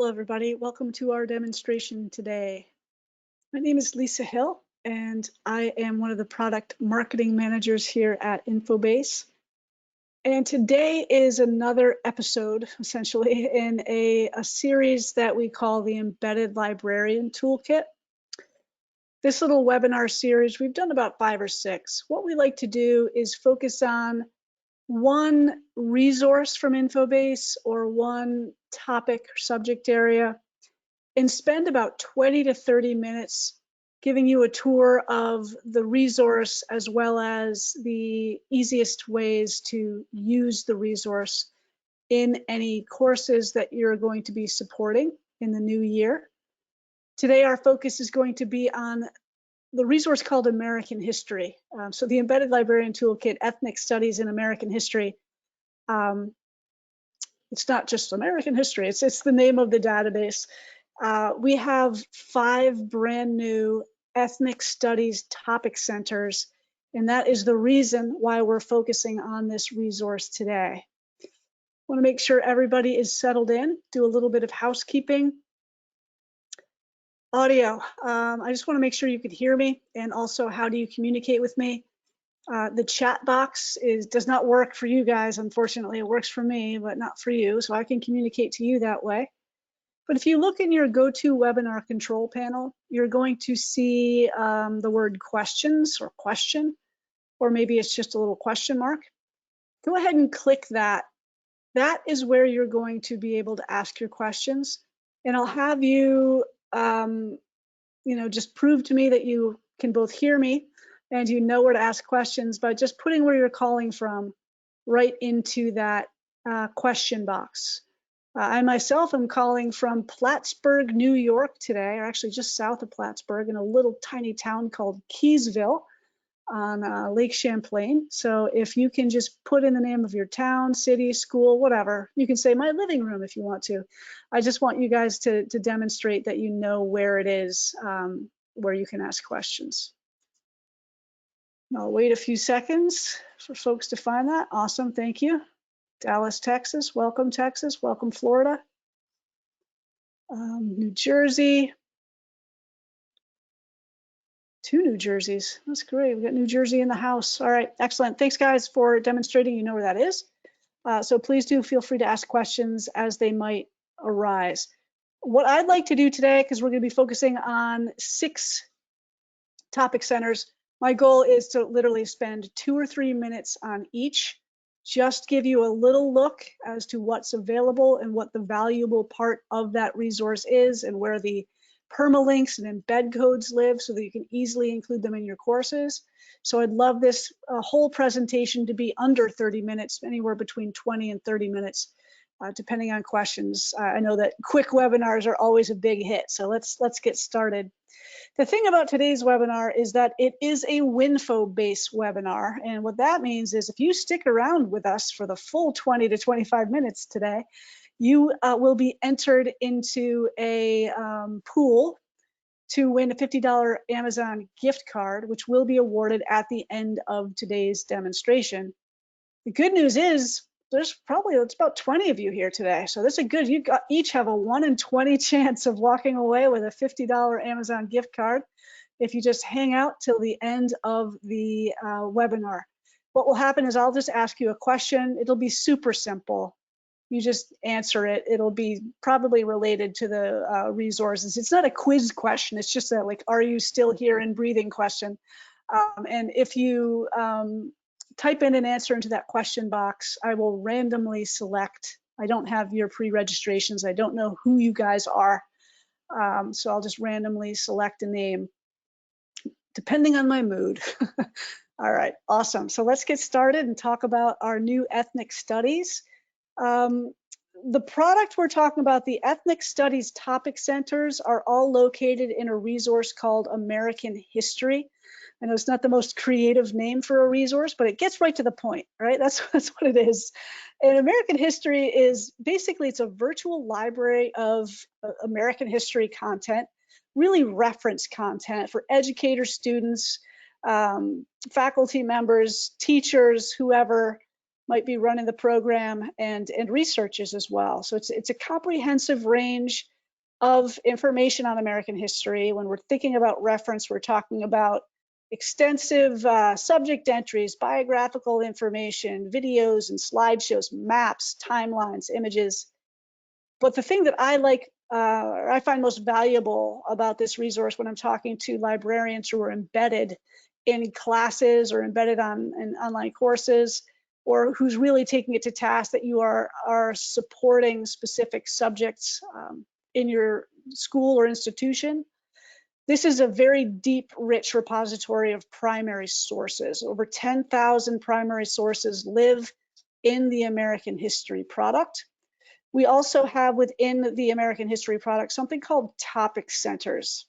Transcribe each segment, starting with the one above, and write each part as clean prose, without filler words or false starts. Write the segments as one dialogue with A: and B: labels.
A: Hello, everybody. Welcome to our demonstration today. My name is Lisa Hill, and I am one of the product marketing managers here at Infobase. And today is another episode, essentially, in a series that we call the Embedded Librarian Toolkit. This little webinar series, we've done about 5 or 6. What we like to do is focus on one resource from Infobase or one topic or subject area and spend about 20 to 30 minutes giving you a tour of the resource as well as the easiest ways to use the resource in any courses that you're going to be supporting in the new year. Today, our focus is going to be on the resource called American History. So the Embedded Librarian Toolkit, Ethnic Studies in American History. It's not just American history, it's the name of the database. We have 5 brand new ethnic studies topic centers, and that is the reason why we're focusing on this resource today. I want to make sure everybody is settled in, do a little bit of housekeeping. Audio, I just want to make sure you could hear me, and also how do you communicate with me? The chat box does not work for you guys, unfortunately. It works for me, but not for you, so I can communicate to you that way. But if you look in your GoToWebinar control panel, you're going to see the word questions or question, or maybe it's just a little question mark. Go ahead and click that. That is where you're going to be able to ask your questions. And I'll have you, just prove to me that you can both hear me and you know where to ask questions by just putting where you're calling from right into that question box. I myself am calling from Plattsburgh, New York today, or actually just south of Plattsburgh in a little tiny town called Keysville on Lake Champlain. So if you can just put in the name of your town, city, school, whatever, you can say my living room if you want to. I just want you guys to demonstrate that you know where it is, where you can ask questions. I'll wait a few seconds for folks to find that. Awesome, thank you. Dallas, Texas, welcome Texas, welcome Florida. New Jersey, 2 New Jerseys, that's great. We got New Jersey in the house. All right, excellent. Thanks guys for demonstrating, you know where that is. So please do feel free to ask questions as they might arise. What I'd like to do today, because we're gonna be focusing on 6 topic centers, my goal is to literally spend 2 or 3 minutes on each, just give you a little look as to what's available and what the valuable part of that resource is and where the permalinks and embed codes live so that you can easily include them in your courses. So I'd love this whole presentation to be under 30 minutes, anywhere between 20 and 30 minutes, depending on questions. I know that quick webinars are always a big hit, so let's get started. The thing about today's webinar is that it is a WinFo-based webinar. And what that means is if you stick around with us for the full 20 to 25 minutes today, you will be entered into a pool to win a $50 Amazon gift card, which will be awarded at the end of today's demonstration. The good news is it's about 20 of you here today. So this is good, each have a 1 in 20 chance of walking away with a $50 Amazon gift card if you just hang out till the end of the webinar. What will happen is I'll just ask you a question. It'll be super simple. You just answer it. It'll be probably related to the resources. It's not a quiz question. It's just a are you still here and breathing question. And if you type in an answer into that question box, I will randomly select. I don't have your pre-registrations. I don't know who you guys are. So I'll just randomly select a name depending on my mood. All right, awesome. So let's get started and talk about our new ethnic studies. The product we're talking about, the ethnic studies topic centers, are all located in a resource called American History. I know it's not the most creative name for a resource, but it gets right to the point, right? That's what it is. And American History is basically, it's a virtual library of American history content, really reference content for educators, students, faculty members, teachers, whoever might be running the program, and researchers as well. So it's a comprehensive range of information on American history. When we're thinking about reference, we're talking about extensive subject entries, biographical information, videos and slideshows, maps, timelines, images. But the thing that I like, or I find most valuable about this resource when I'm talking to librarians who are embedded in classes or embedded in online courses, or who's really taking it to task that you are supporting specific subjects in your school or institution. This is a very deep, rich repository of primary sources. Over 10,000 primary sources live in the American History product. We also have within the American History product something called topic centers.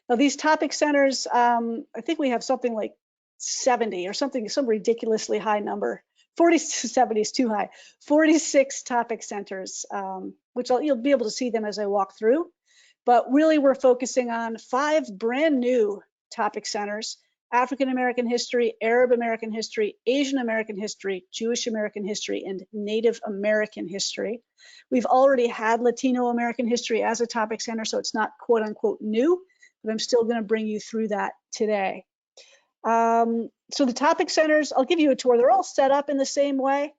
A: Now these topic centers, I think we have something like 70 or something, some ridiculously high number. 40 to 70 is too high. 46 topic centers, which you'll be able to see them as I walk through. But really we're focusing on 5 brand new topic centers: African American history, Arab American history, Asian American history, Jewish American history, and Native American history. We've already had Latino-American history as a topic center, so it's not quote unquote new, but I'm still going to bring you through that today. So the topic centers, I'll give you a tour. They're all set up in the same way.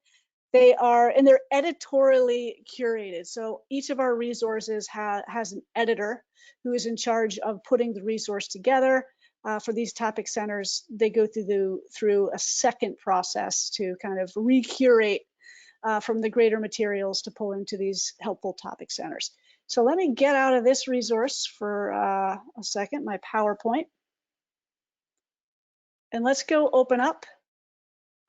A: And they're editorially curated. So each of our resources has an editor who is in charge of putting the resource together. For these topic centers, they go through a second process to kind of recurate from the greater materials to pull into these helpful topic centers. So let me get out of this resource for a second, my PowerPoint. And let's go open up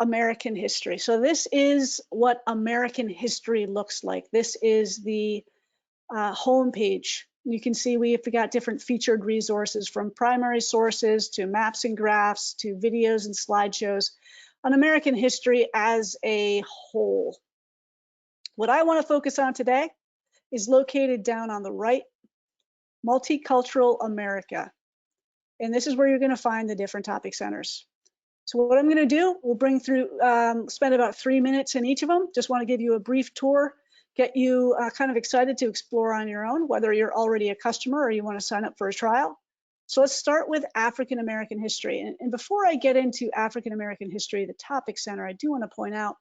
A: American history. So this is what American history looks like. This is the home page. You can see we've got different featured resources, from primary sources to maps and graphs to videos and slideshows on American history as a whole. What I want to focus on today is located down on the right, Multicultural America. And this is where you're going to find the different topic centers. So what I'm going to do, we'll bring through, spend about 3 minutes in each of them. Just want to give you a brief tour, get you kind of excited to explore on your own, whether you're already a customer or you want to sign up for a trial. So let's start with African American history. And before I get into African American history, the topic center, I do want to point out,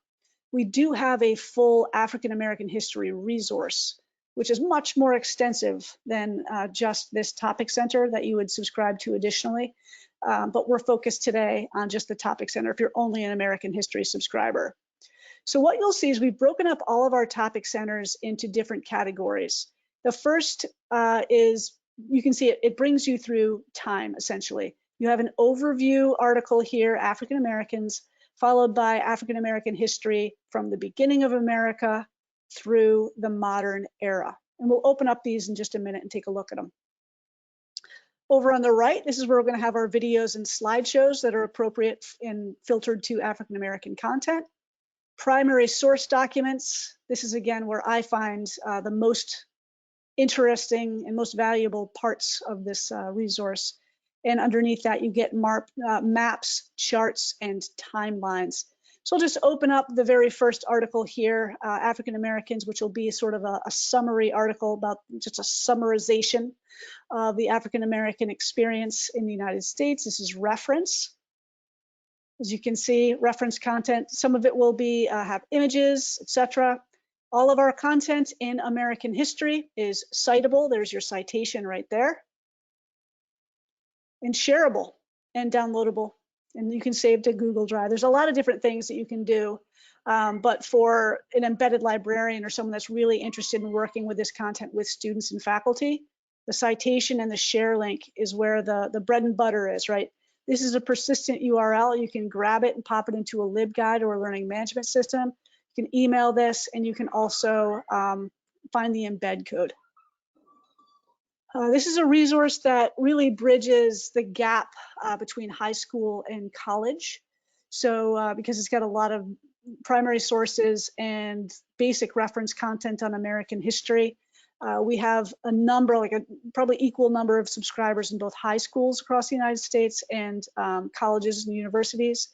A: we do have a full African American history resource, which is much more extensive than just this topic center that you would subscribe to additionally. But we're focused today on just the topic center if you're only an American history subscriber. So what you'll see is we've broken up all of our topic centers into different categories. The first is, you can see it brings you through time, essentially. You have an overview article here, African Americans, followed by African American history from the beginning of America through the modern era. And we'll open up these in just a minute and take a look at them. Over on the right, this is where we're going to have our videos and slideshows that are appropriate and filtered to African American content. Primary source documents. This is again where I find the most interesting and most valuable parts of this resource. And underneath that, you get maps, charts, and timelines. So I'll just open up the very first article here, African Americans, which will be sort of a summary article about just a summarization of the African American experience in the United States. This is reference. As you can see, reference content, some of it will be have images, etc. All of our content in American history is citable. There's your citation right there. And shareable and downloadable. And you can save to Google Drive. There's a lot of different things that you can do. But for an embedded librarian or someone that's really interested in working with this content with students and faculty, the citation and the share link is where the bread and butter is, right? This is a persistent URL. You can grab it and pop it into a LibGuide or a learning management system. You can email this, and you can also find the embed code. This is a resource that really bridges the gap between high school and college. So because it's got a lot of primary sources and basic reference content on American history, we have a number, like a probably equal number of subscribers in both high schools across the United States and colleges and universities.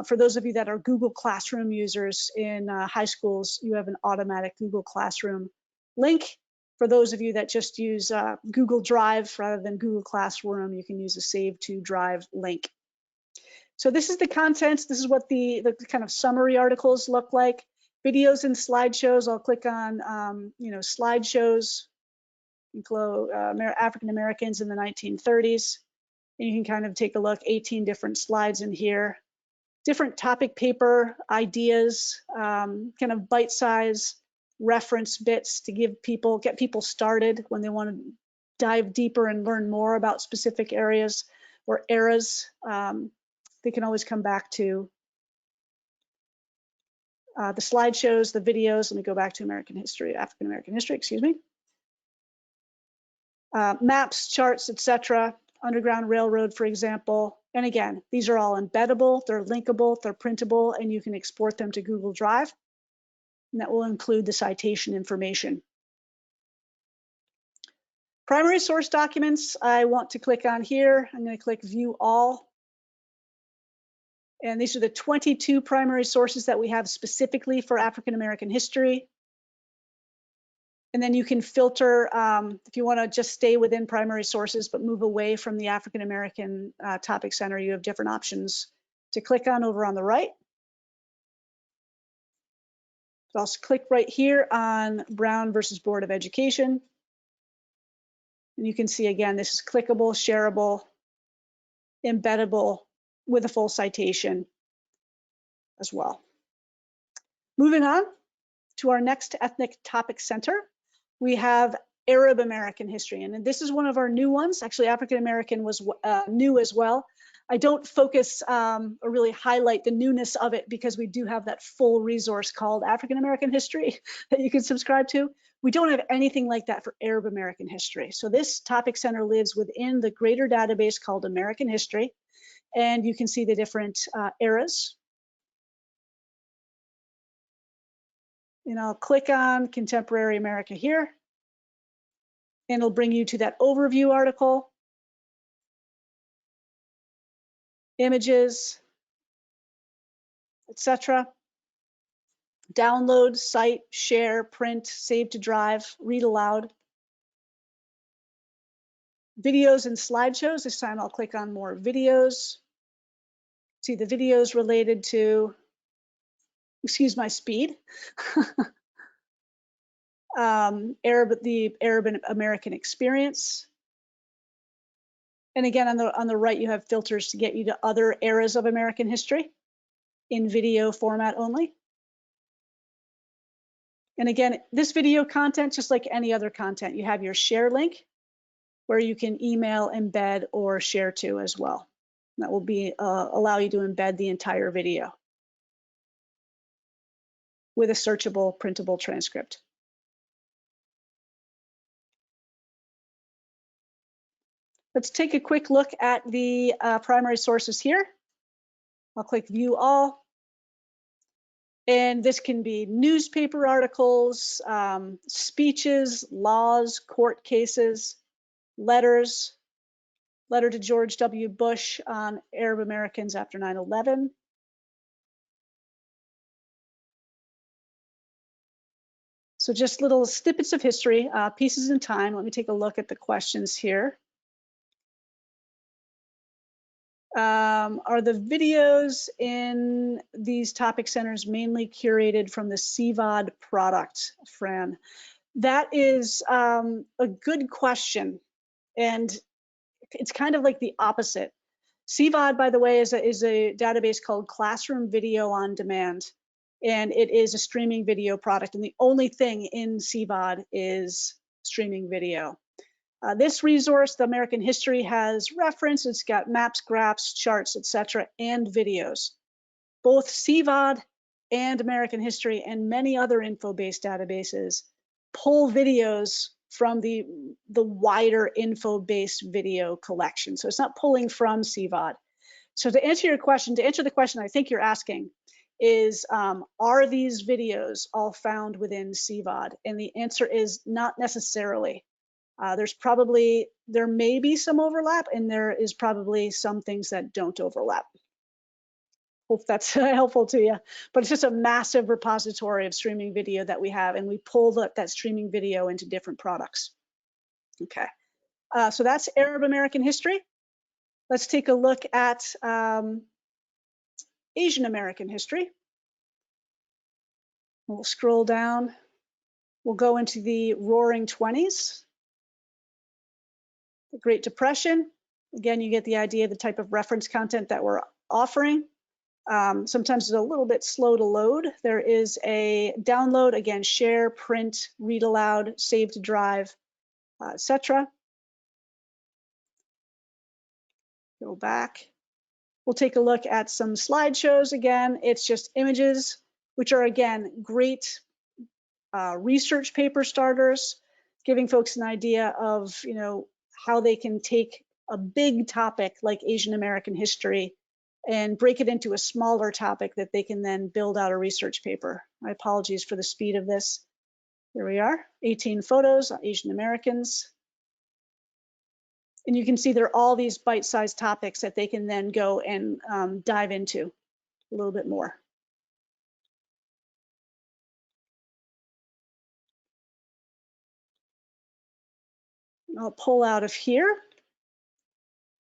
A: For those of you that are Google Classroom users in high schools, you have an automatic Google Classroom link. For those of you that just use Google Drive rather than Google Classroom, you can use a Save to Drive link. So this is the content. This is what the kind of summary articles look like. Videos and slideshows. I'll click on slideshows. African Americans in the 1930s. And you can kind of take a look, 18 different slides in here. Different topic paper ideas, kind of bite-size reference bits to get people started when they want to dive deeper and learn more about specific areas or eras. They can always come back to the slideshows, the videos. Let me go back to African American history, excuse me. Maps, charts, etc. Underground Railroad, for example. And again, these are all embeddable, they're linkable, they're printable, and you can export them to Google Drive. And that will include the citation information. Primary source documents, I want to click on here. I'm going to click View All. And these are the 22 primary sources that we have specifically for African American history. And then you can filter, if you want to just stay within primary sources but move away from the African American Topic Center, you have different options to click on over on the right. So I'll click right here on Brown versus Board of Education. And you can see again, this is clickable, shareable, embeddable with a full citation as well. Moving on to our next ethnic topic center, we have Arab American history. And this is one of our new ones. Actually, African American was new as well. I don't focus or really highlight the newness of it because we do have that full resource called African American history that you can subscribe to. We don't have anything like that for Arab American history. So this topic center lives within the greater database called American history. And you can see the different eras. And I'll click on Contemporary America here. And it'll bring you to that overview article. Images, etc. Download, cite, share, print, save to drive, read aloud. Videos and slideshows. This time I'll click on more videos. See the videos related to, excuse my speed, the Arab American experience. And again, on the right, you have filters to get you to other eras of American history in video format only. And again, this video content, just like any other content, you have your share link where you can email, embed, or share to as well. That will be allow you to embed the entire video with a searchable, printable transcript. Let's take a quick look at the primary sources here. I'll click View All. And this can be newspaper articles, speeches, laws, court cases, letters, letter to George W. Bush on Arab Americans after 9/11. So just little snippets of history, pieces in time. Let me take a look at the questions here. Are the videos in these topic centers mainly curated from the CVOD product, Fran? That is a good question. And it's kind of like the opposite. CVOD, by the way, is a database called Classroom Video on Demand. And it is a streaming video product. And the only thing in CVOD is streaming video. This resource, the American History, has reference. It's got maps, graphs, charts, etc., and videos. Both CVOD and American History and many other Infobase databases pull videos from the wider Infobase video collection. So it's not pulling from CVOD. So to answer your question, to answer the question I think you're asking is, are these videos all found within CVOD? And the answer is not necessarily. There may be some overlap, and there is probably some things that don't overlap. Hope that's helpful to you. But it's just a massive repository of streaming video that we have, and we pull that streaming video into different products. Okay, so that's Arab American history. Let's take a look at Asian American history. We'll scroll down. We'll go into the Roaring 20s, the Great Depression. Again, you get the idea of the type of reference content that we're offering. Sometimes it's a little bit slow to load. There is a download, again, share, print, read aloud, save to drive, etc. Go back. We'll take a look at some slideshows. Again, it's just images, which are, again, great research paper starters, giving folks an idea of, you know, how they can take a big topic like Asian American history and break it into a smaller topic that they can then build out a research paper. My apologies for the speed of this. Here we are, 18 photos, Asian Americans. And you can see there are all these bite-sized topics that they can then go and dive into a little bit more. I'll pull out of here,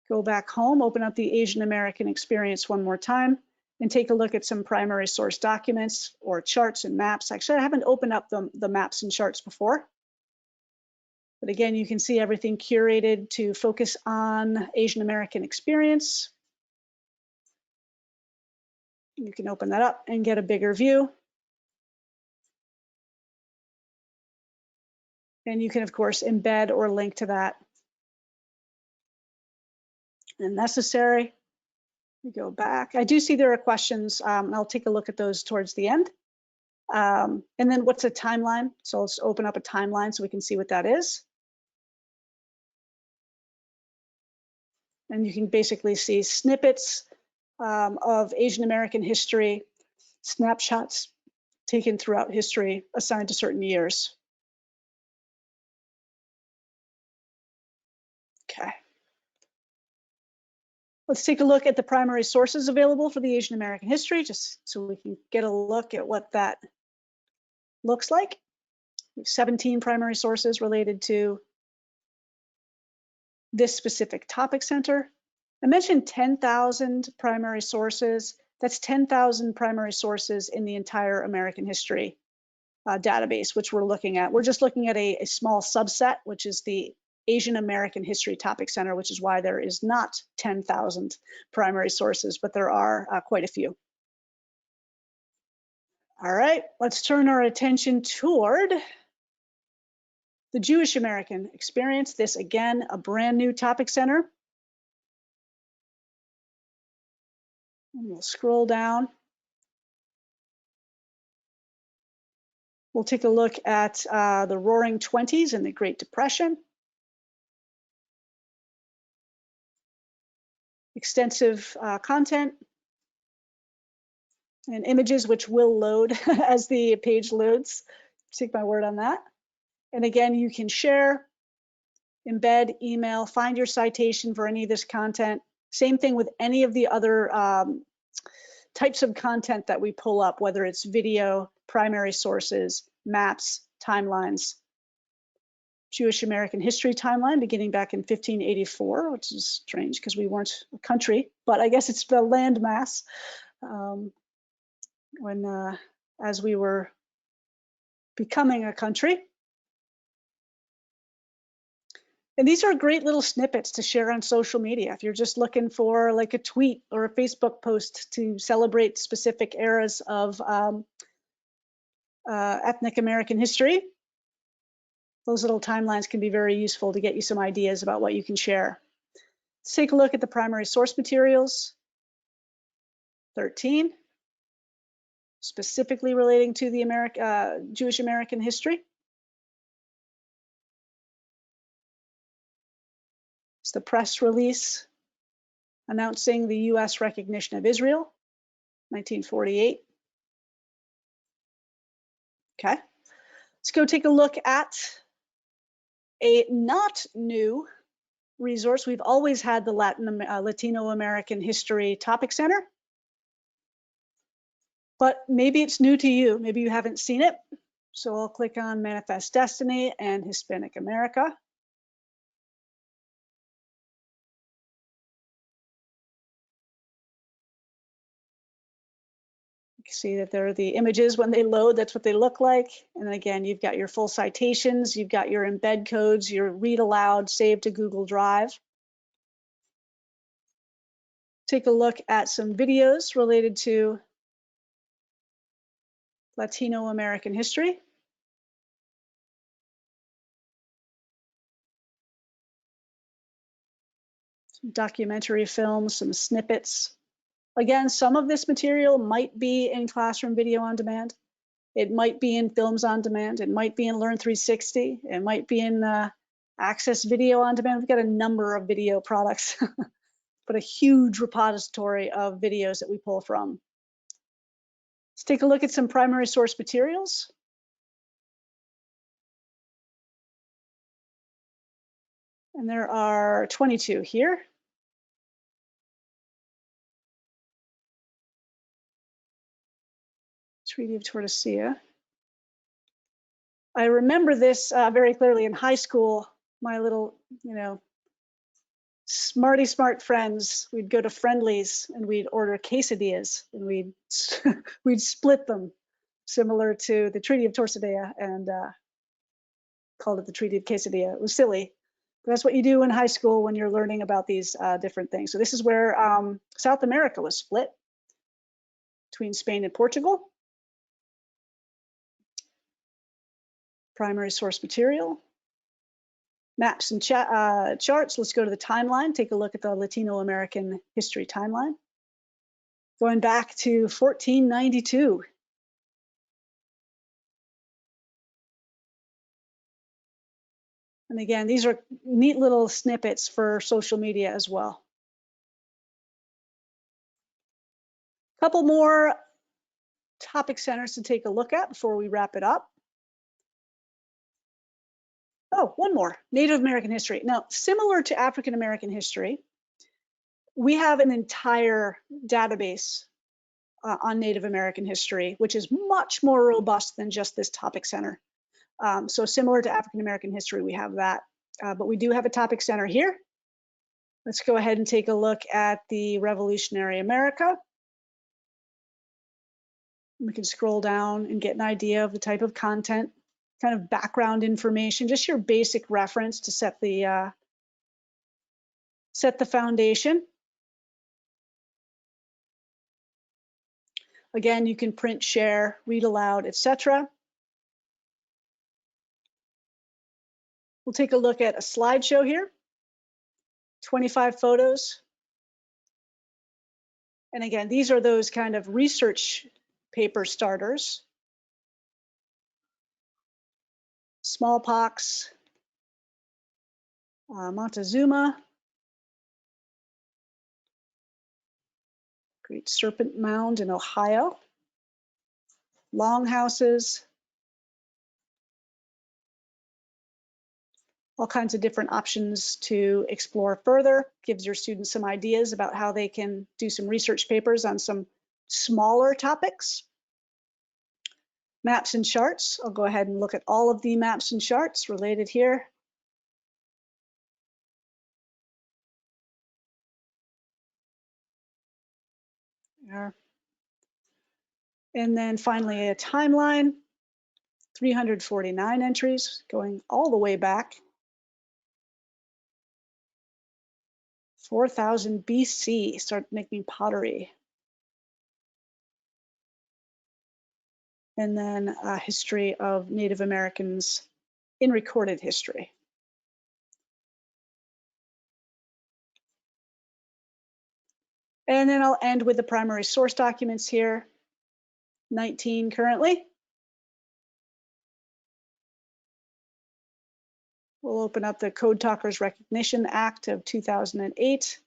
A: go back home, open up the Asian American experience one more time, and take a look at some primary source documents or charts and maps. Actually, I haven't opened up the maps and charts before. But again, you can see everything curated to focus on Asian American experience. You can open that up and get a bigger view. And you can, of course, embed or link to that if necessary. We go back. I do see there are questions, and I'll take a look at those towards the end. And then what's a timeline? So let's open up a timeline so we can see what that is. And you can basically see snippets of Asian American history, snapshots taken throughout history assigned to certain years. Okay. Let's take a look at the primary sources available for the Asian American history, just so we can get a look at what that looks like. We have 17 primary sources related to this specific topic center. I mentioned 10,000 primary sources. That's 10,000 primary sources in the entire American history database, which we're looking at. We're just looking at a small subset, which is the Asian American History Topic Center, which is why there is not 10,000 primary sources, but there are quite a few. All right, let's turn our attention toward the Jewish American experience. This, again, a brand new topic center. And we'll scroll down. We'll take a look at the Roaring 20s and the Great Depression. Extensive content and images, which will load as the page loads. Take my word on that. And again, you can share, embed, email, find your citation for any of this content. Same thing with any of the other types of content that we pull up, whether it's video, primary sources, maps, timelines. Jewish American history timeline beginning back in 1584, which is strange because we weren't a country, but I guess it's the landmass when as we were becoming a country. And these are great little snippets to share on social media. If you're just looking for like a tweet or a Facebook post to celebrate specific eras of ethnic American history, those little timelines can be very useful to get you some ideas about what you can share. Let's take a look at the primary source materials. 13, specifically relating to the Jewish American history. It's the press release announcing the US recognition of Israel, 1948. Okay, let's go take a look at a not new resource. We've always had the Latino-American History Topic Center. but maybe it's new to you. Maybe you haven't seen it. So I'll click on Manifest Destiny and Hispanic America. You can see that there are the images when they load, that's what they look like. And then again, you've got your full citations, you've got your embed codes, your read aloud, save to Google Drive. Take a look at some videos related to Latino-American history. Some documentary films, some snippets. Again, some of this material might be in classroom video on demand. It might be in films on demand. It might be in Learn 360. It might be in Access Video on demand. We've got a number of video products, but a huge repository of videos that we pull from. Let's take a look at some primary source materials. And there are 22 here. Treaty of Tordesillas. I remember this very clearly in high school. My little, smarty smart friends, we'd go to Friendly's and we'd order quesadillas and we'd split them, similar to the Treaty of Tordesillas, and called it the Treaty of Quesadilla. It was silly, but that's what you do in high school when you're learning about these different things. So this is where South America was split between Spain and Portugal. Primary source material. Maps and charts. Let's go to the timeline. Take a look at the Latino-American history timeline. Going back to 1492. And again, these are neat little snippets for social media as well. A couple more topic centers to take a look at before we wrap it up. Oh, one more, Native American history. Now, similar to African American history, we have an entire database on Native American history, which is much more robust than just this topic center. So similar to African American history, we have that, but we do have a topic center here. Let's go ahead and take a look at the Revolutionary America. We can scroll down and get an idea of the type of content, kind of background information, just your basic reference to set the foundation. Again, you can print, share, read aloud, etc. We'll take a look at a slideshow here. 25 photos. And again, these are those kind of research paper starters. Smallpox, Montezuma, Great Serpent Mound in Ohio, longhouses, all kinds of different options to explore further. Gives your students some ideas about how they can do some research papers on some smaller topics. Maps and charts. I'll go ahead and look at all of the maps and charts related here. And then finally a timeline, 349 entries going all the way back. 4000 BC, start making pottery. And then a history of Native Americans in recorded history. And then I'll end with the primary source documents here, 19 currently. We'll open up the Code Talkers Recognition Act of 2008.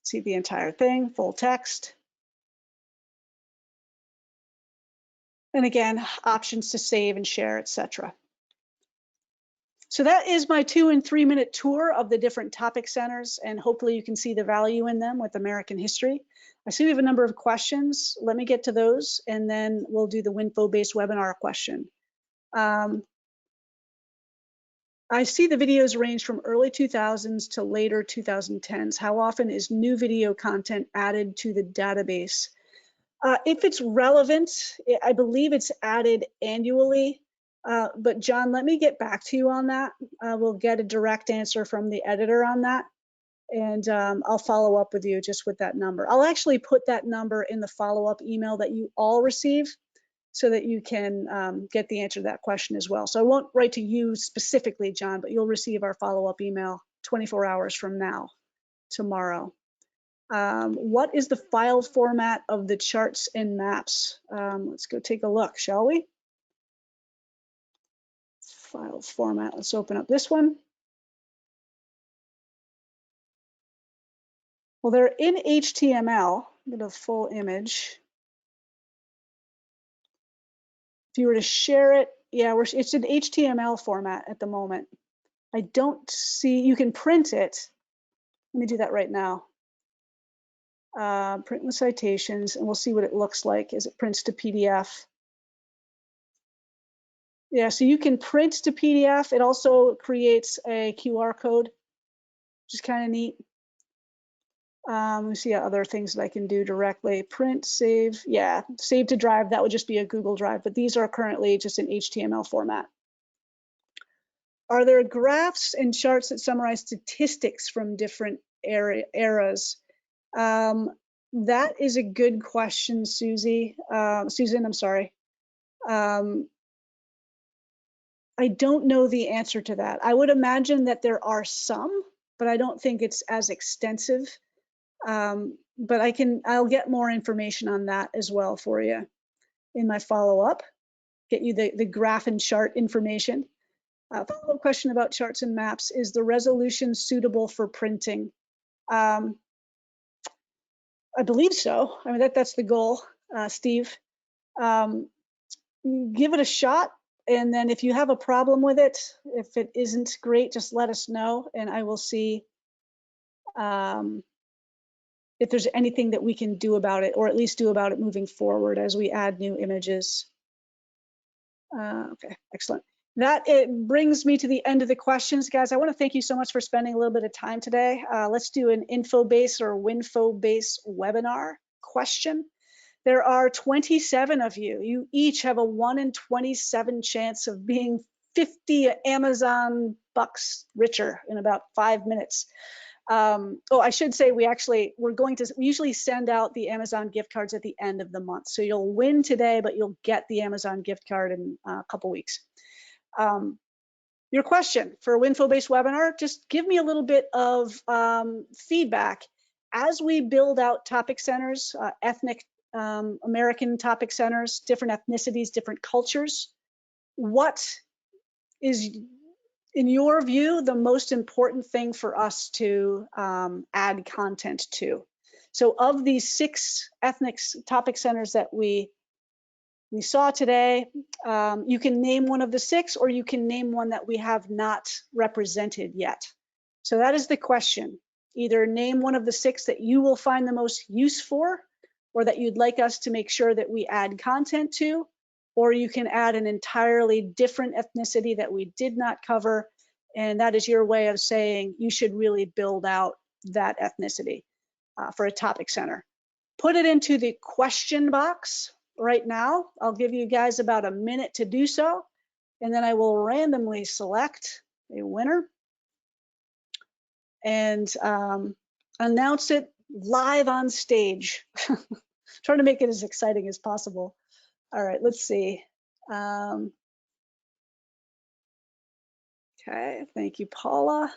A: See the entire thing, full text. And again, options to save and share, etc. So that is my 2 and 3 minute tour of the different topic centers, and hopefully you can see the value in them with American history. I see we have a number of questions. Let me get to those, and then we'll do the Infobase webinar question. I see the videos range from early 2000s to later 2010s. How often is new video content added to the database? If it's relevant, I believe it's added annually. But John, let me get back to you on that. We'll get a direct answer from the editor on that. And I'll follow up with you just with that number. I'll actually put that number in the follow-up email that you all receive so that you can get the answer to that question as well. So I won't write to you specifically, John, but you'll receive our follow-up email 24 hours from now, tomorrow. What is the file format of the charts and maps? Let's go take a look, shall we? File format, let's open up this one. Well, they're in HTML, get a full image. If you were to share it, yeah, it's in HTML format at the moment. I don't see, you can print it. Let me do that right now. Print with citations, and we'll see what it looks like as it prints to PDF. Yeah, so you can print to PDF. It also creates a QR code, which is kind of neat. Let me see other things that I can do directly. Print, save, yeah, save to drive. That would just be a Google Drive, but these are currently just in HTML format. Are there graphs and charts that summarize statistics from different eras? That is a good question, Susan, I'm sorry. I don't know the answer to that. I would imagine that there are some, but I don't think it's as extensive. But I'll get more information on that as well for you in my follow-up, get you the graph and chart information. Follow-up question about charts and maps: is the resolution suitable for printing? I believe so. I mean, that's the goal, Steve. Give it a shot, and then if you have a problem with it, if it isn't great, just let us know, and I will see if there's anything that we can do about it, or at least do about it moving forward as we add new images. Okay, excellent. That brings me to the end of the questions, guys. I want to thank you so much for spending a little bit of time today. Let's do an Infobase or Winfobase webinar question. There are 27 of you. You each have a 1 in 27 chance of being 50 Amazon bucks richer in about 5 minutes. Oh, I should say we usually send out the Amazon gift cards at the end of the month. So you'll win today, but you'll get the Amazon gift card in a couple weeks. Your question for a Winfobase webinar, just give me a little bit of feedback. As we build out topic centers, ethnic American topic centers, different ethnicities, different cultures, what is, in your view, the most important thing for us to add content to? So of these 6 ethnic topic centers that we saw today, you can name one of the 6, or you can name one that we have not represented yet. So that is the question. Either name one of the 6 that you will find the most use for, or that you'd like us to make sure that we add content to, or you can add an entirely different ethnicity that we did not cover, and that is your way of saying you should really build out that ethnicity for a topic center. Put it into the question box right now. I'll give you guys about a minute to do so, and then I will randomly select a winner and announce it live on stage. Trying to make it as exciting as possible. All right, let's see. Okay, thank you, Paula.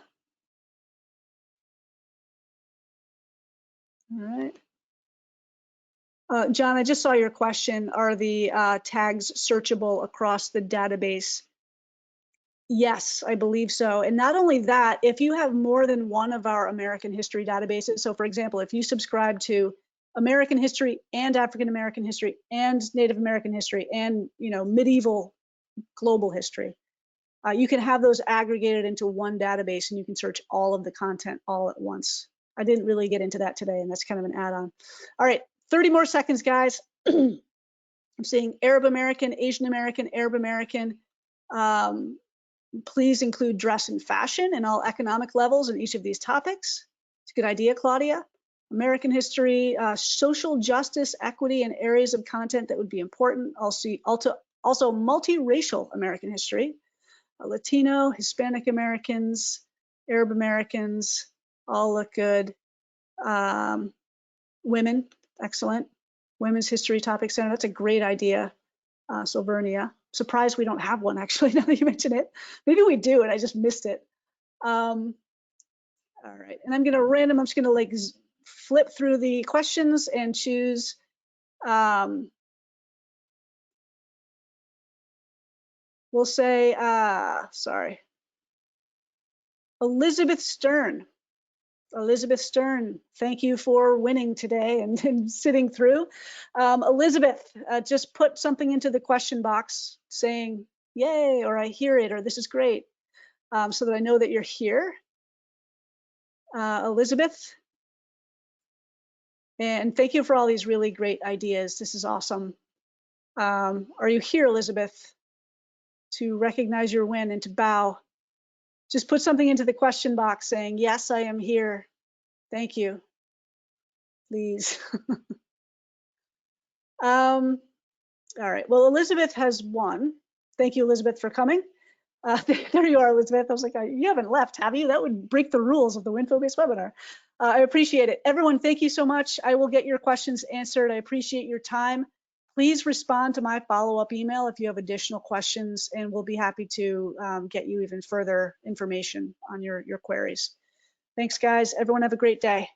A: All right. John, I just saw your question. Are the tags searchable across the database? Yes, I believe so. And not only that, if you have more than one of our American history databases, so for example, if you subscribe to American history and African American history and Native American history and medieval global history, You can have those aggregated into one database and you can search all of the content all at once. I didn't really get into that today, and that's kind of an add-on. All right, 30 more seconds, guys. I'm seeing Arab American, Asian American, Arab American. Please include dress and fashion and all economic levels in each of these topics. It's a good idea, Claudia. American history, social justice, equity, and areas of content that would be important. Also multiracial American history. Latino, Hispanic Americans, Arab Americans, all look good. Women, excellent. Women's History Topic Center, that's a great idea. Silvernia. Surprised we don't have one, actually, now that you mention it. Maybe we do and I just missed it. All right, and I'm just gonna like flip through the questions and choose we'll say, sorry, Elizabeth Stern. Elizabeth Stern, thank you for winning today and sitting through. Elizabeth, just put something into the question box saying, yay, or I hear it, or this is great, so that I know that you're here. Elizabeth, and thank you for all these really great ideas. This is awesome. Are you here, Elizabeth, to recognize your win and to bow? Just put something into the question box saying, yes, I am here. Thank you, please. All right, well, Elizabeth has won. Thank you, Elizabeth, for coming. There you are, Elizabeth. I was like, you haven't left, have you? That would break the rules of the Infobase webinar. I appreciate it. Everyone, thank you so much. I will get your questions answered. I appreciate your time. Please respond to my follow-up email if you have additional questions, and we'll be happy to get you even further information on your queries. Thanks, guys. Everyone have a great day.